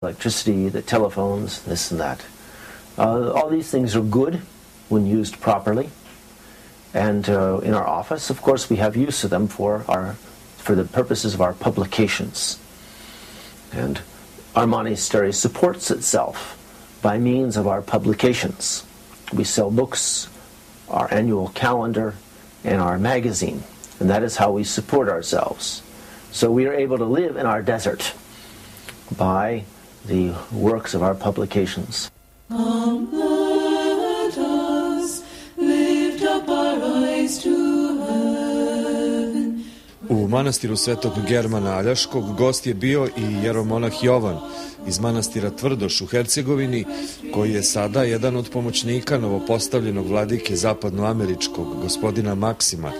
electricity, the telephones, this and that. All these things are good when used properly. And in our office, of course, we have use of them for the purposes of our publications. And our monastery supports itself by means of our publications. We sell books, our annual calendar, and our magazine. And that is how we support ourselves. So we are able to live in our desert by the works of our publications. Come, let us lift up our eyes to heaven. U manastiru Svetog Germana Aljaskog gost je bio i jeromonah Jovan iz manastira Tvrdoš u Hercegovini, koji je sada jedan od pomoćnika novopostavljenog vladike zapadnoameričkog gospodina Maksima,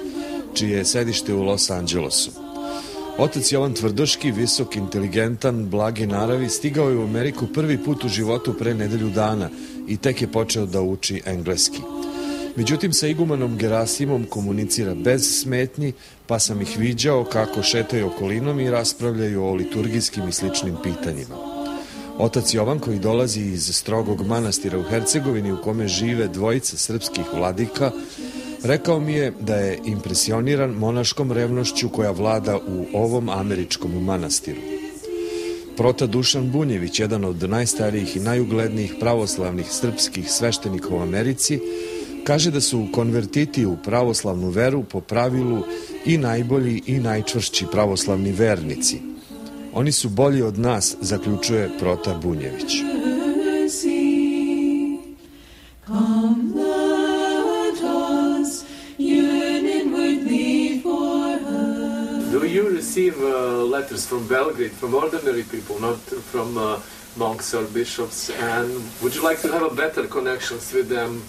čije je sedište u Los Angelesu. Otac Jovan Tvrdoški, visok, inteligentan, blagi naravi, stigao je u Ameriku prvi put u životu pre nedelju dana i tek je počeo da uči engleski. Međutim, sa igumanom Gerasimom komunicira bez smetnji, pa sam ih viđao kako šetaju okolinom i raspravljaju o liturgijskim i sličnim pitanjima. Otac Jovan, koji dolazi iz strogog manastira u Hercegovini u kome žive dvojica srpskih vladika, rekao mi je da je impresioniran monaškom revnošću koja vlada u ovom američkom manastiru. Prota Dušan Bunjević, jedan od najstarijih i najuglednijih pravoslavnih srpskih sveštenika u Americi, kaže da su konvertiti u pravoslavnu veru po pravilu i najbolji i najčvršći pravoslavni vernici. Oni su bolji od nas, zaključuje Prota Bunjević. Do you receive letters from Belgrade, from ordinary people, not from monks or bishops? And would you like to have a better connections with them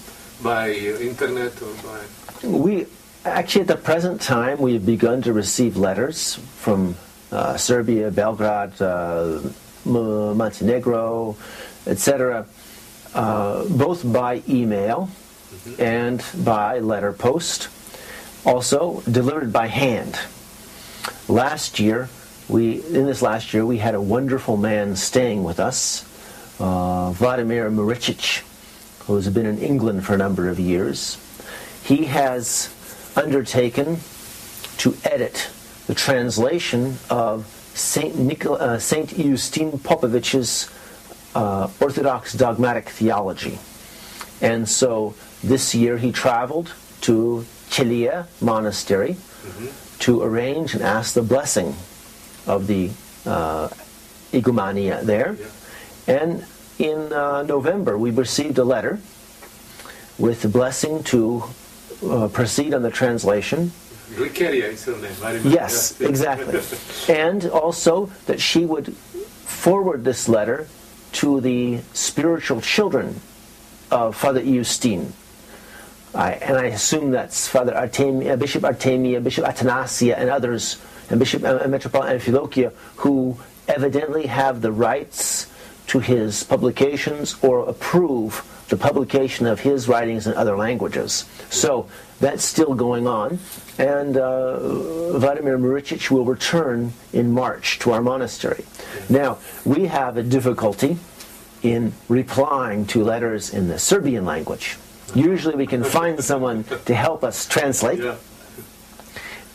by internet or by? We actually, at the present time, we have begun to receive letters from Serbia, Belgrade, Montenegro, etc., both by email and by letter post, also delivered by hand. Last year, we had a wonderful man staying with us, Vladimir Maričić, who has been in England for a number of years. He has undertaken to edit the translation of Saint Justin Popovich's Orthodox Dogmatic Theology. And so this year he traveled to Ćelija Monastery to arrange and ask the blessing of the igumania there. And in November we received a letter with the blessing to proceed on the translation. Glikeria is her name. Yes, exactly. And also that she would forward this letter to the spiritual children of Father Justin. And I assume that's Father Artemia, Bishop Artemia, Bishop Atanasia, and others, and Bishop Metropolitan Amphilochia, who evidently have the rights to his publications or approve the publication of his writings in other languages. So that's still going on, and Vladimir Maričić will return in March to our monastery. Now, we have a difficulty in replying to letters in the Serbian language. Usually we can find someone to help us translate,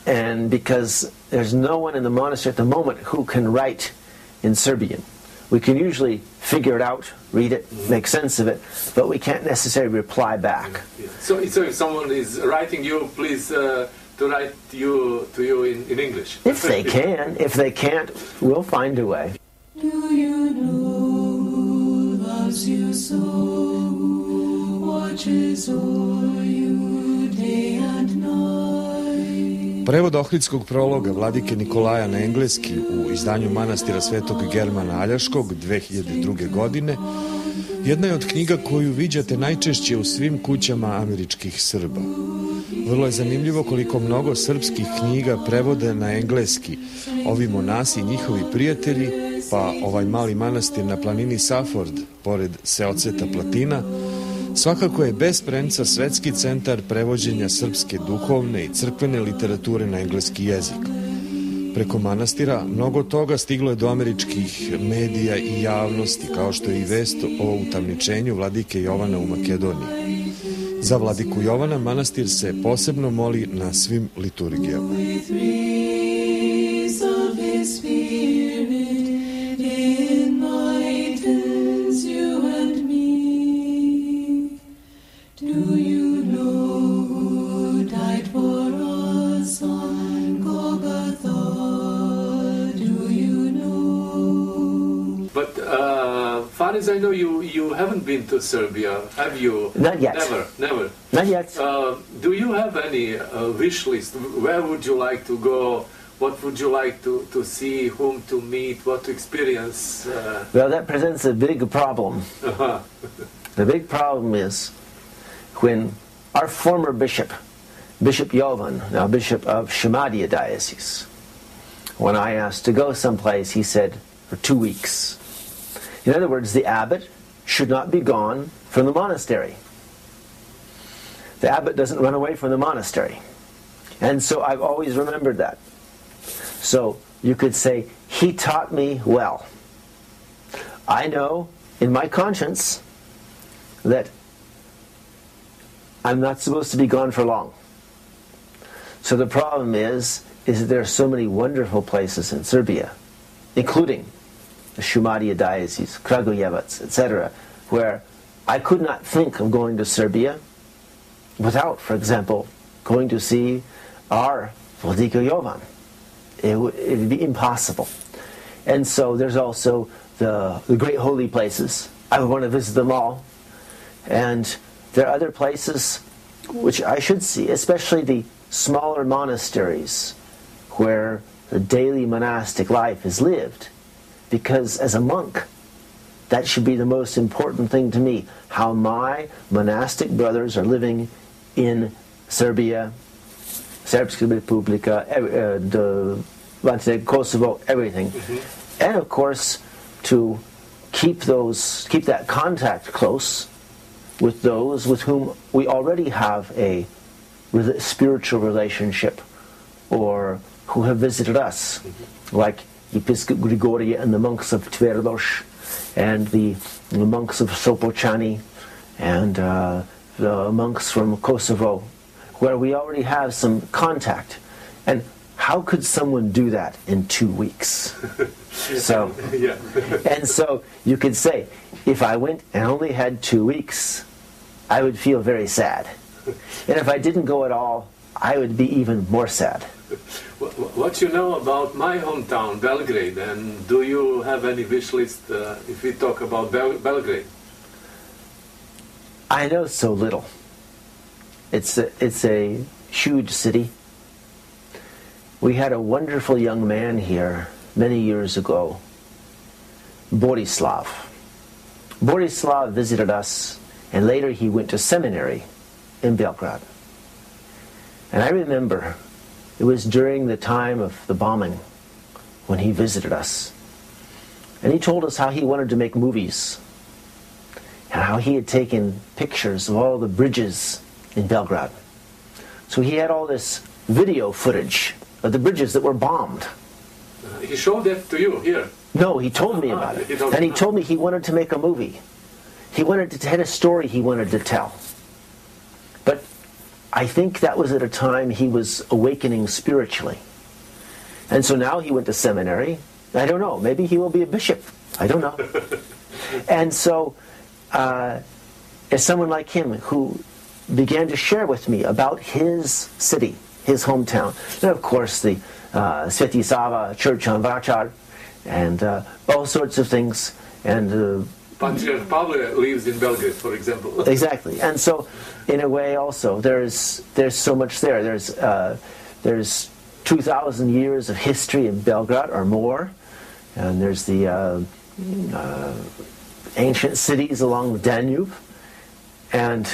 and because there's no one in the monastery at the moment who can write in Serbian. We can usually figure it out, read it, make sense of it, but we can't necessarily reply back. So if someone is writing you, please to write to you in English. If they can. If they can't, we'll find a way. Do you know who loves you so, watches o'er you day and night? Prevod Ohridskog prologa vladike Nikolaja na engleski u izdanju manastira Svetog Germana Aljaskog 2002. godine jedna je od knjiga koju viđate najčešće u svim kućama američkih Srba. Vrlo je zanimljivo koliko mnogo srpskih knjiga prevode na engleski ovi monasi i njihovi prijatelji, pa ovaj mali manastir na planini Safford, pored seoceta Platina, svakako je bez premca svetski centar prevođenja srpske duhovne i crkvene literature na engleski jezik. Preko manastira mnogo toga stiglo je do američkih medija i javnosti, kao što je i vest o utamničenju vladike Jovana u Makedoniji. Za vladiku Jovana manastir se posebno moli na svim liturgijama. Far as I know, you haven't been to Serbia, have you? Not yet. Never. Not yet. Do you have any wish list? Where would you like to go? What would you like to see? Whom to meet? What to experience? Well, that presents a big problem. The big problem is when our former bishop, Bishop Jovan, now Bishop of Shamadia Diocese, when I asked to go someplace, he said, for 2 weeks. In other words, the abbot should not be gone from the monastery. The abbot doesn't run away from the monastery. And so I've always remembered that. So you could say, he taught me well. I know in my conscience that I'm not supposed to be gone for long. So the problem is that there are so many wonderful places in Serbia, including the Šumadija Diocese, Kragujevac, etc., where I could not think of going to Serbia without, for example, going to see our Vladika Jovan. It would be impossible. And so there's also the great holy places. I would want to visit them all. And there are other places which I should see, especially the smaller monasteries where the daily monastic life is lived. Because as a monk, that should be the most important thing to me, how my monastic brothers are living in Serbia, Srpska Republika, Kosovo, everything. Mm-hmm. And of course, to keep that contact close with those with whom we already have a spiritual relationship or who have visited us, like Episcopal Grigorije and the monks of Tverdoš and the monks of Sopoćani and the monks from Kosovo, where we already have some contact. And how could someone do that in 2 weeks? So, yeah. And so you could say, if I went and only had 2 weeks, I would feel very sad. And if I didn't go at all, I would be even more sad. What you know about my hometown, Belgrade, and do you have any wish list if we talk about Belgrade? I know so little. It's a huge city. We had a wonderful young man here many years ago, Borislav. Borislav visited us, and later he went to seminary in Belgrade. And I remember it was during the time of the bombing when he visited us. And he told us how he wanted to make movies and how he had taken pictures of all the bridges in Belgrade. So he had all this video footage of the bridges that were bombed. He showed that to you here? No, he told me about it. And he told me he wanted to make a movie. He had a story he wanted to tell. But I think that was at a time he was awakening spiritually. And so now he went to seminary. I don't know, maybe he will be a bishop. I don't know. And so, as someone like him who began to share with me about his city, his hometown, and of course the Sveti Sava Church on Vračar, and all sorts of things, and Patriarch Pavle lives in Belgrade, for example. Exactly, and so in a way also there's so much there. There's 2,000 years of history in Belgrade or more, and there's the ancient cities along the Danube, and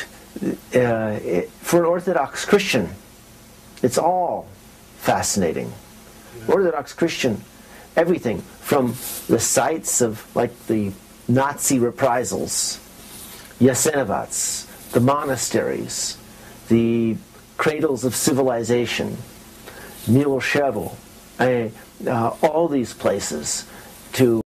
for an Orthodox Christian, it's all fascinating. Orthodox Christian, everything from the sites of like the Nazi reprisals, Jasenovats, the monasteries, the cradles of civilization, Miloshevo, all these places to